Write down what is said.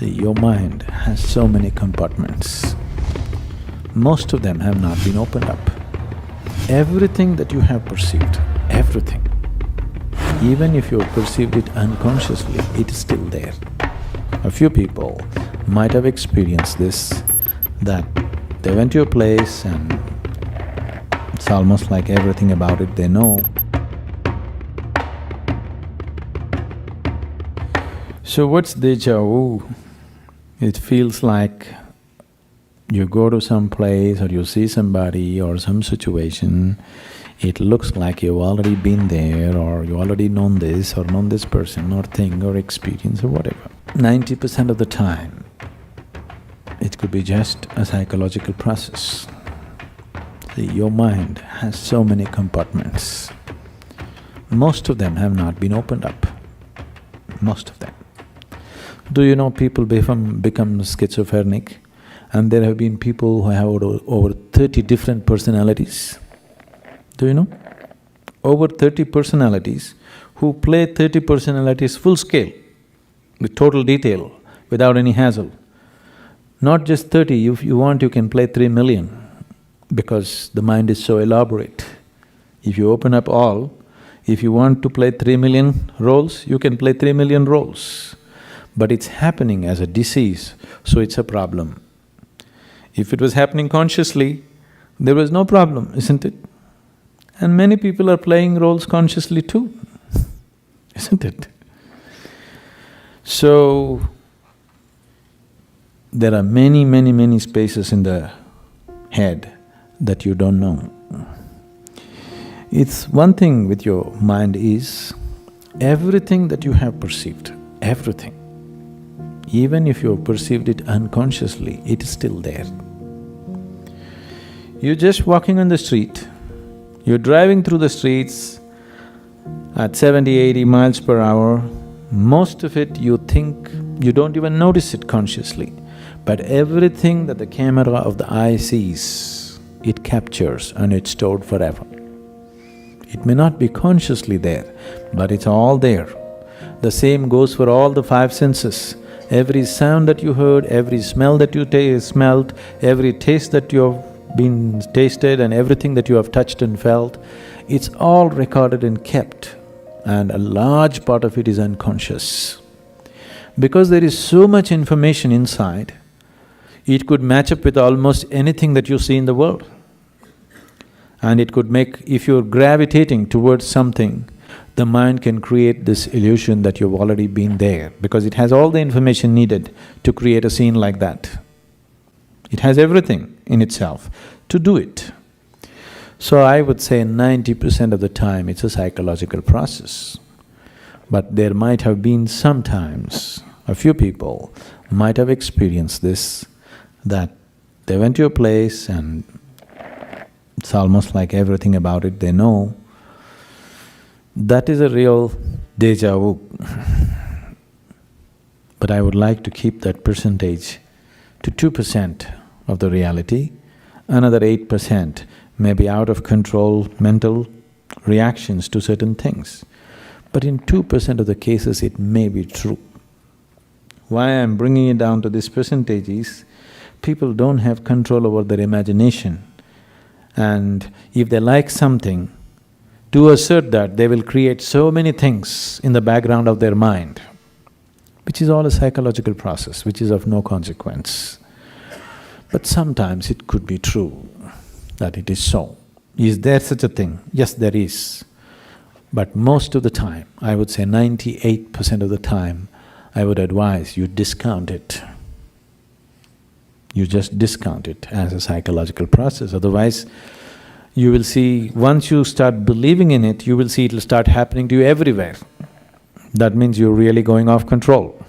See, your mind has so many compartments. Most of them have not been opened up. Everything that you have perceived, everything, even if you have perceived it unconsciously, it is still there. A few people might have experienced this, that they went to a place and it's almost like everything about it they know. So what's déjà vu? It feels like you go to some place or you see somebody or some situation, it looks like you've already been there or you already known this or known this person or thing or experience or whatever. 90% of the time, it could be just a psychological process. See, your mind has so many compartments. Most of them have not been opened up, most of them. Do you know people become schizophrenic? And there have been people who have over 30 different personalities. Do you know? Over 30 personalities who play 30 personalities full scale, with total detail, without any hassle. Not just 30, if you want you can play 3 million, because the mind is so elaborate. If you open up all, if you want to play 3 million roles, you can play 3 million roles. But it's happening as a disease, so it's a problem. If it was happening consciously, there was no problem, isn't it? And many people are playing roles consciously too, isn't it? So, there are many spaces in the head that you don't know. It's one thing with your mind is, everything that you have perceived, everything, even if you have perceived it unconsciously, it is still there. You're just walking on the street, you're driving through the streets at 70, 80 miles per hour, most of it you think, you don't even notice it consciously, but everything that the camera of the eye sees, it captures and it's stored forever. It may not be consciously there, but it's all there. The same goes for all the five senses. Every sound that you heard, every smell that you smelled, every taste that you have been tasted and everything that you have touched and felt, it's all recorded and kept, and a large part of it is unconscious. Because there is so much information inside, it could match up with almost anything that you see in the world. And it could make… if you're gravitating towards something, the mind can create this illusion that you've already been there, because it has all the information needed to create a scene like that. It has everything in itself to do it. So I would say 90% of the time it's a psychological process. But there might have been sometimes, a few people might have experienced this, that they went to a place and it's almost like everything about it they know. That is a real déjà vu. But I would like to keep that percentage to 2% of the reality, another 8% may be out of control mental reactions to certain things. But in 2% of the cases it may be true. Why I'm bringing it down to this percentage is, people don't have control over their imagination, and if they like something, to assert that, they will create so many things in the background of their mind, which is all a psychological process, which is of no consequence. But sometimes it could be true that it is so. Is there such a thing? Yes, there is. But most of the time, I would say 98% of the time, I would advise you discount it. You just discount it as a psychological process, otherwise you will see, once you start believing in it, you will see it'll start happening to you everywhere. That means you're really going off control.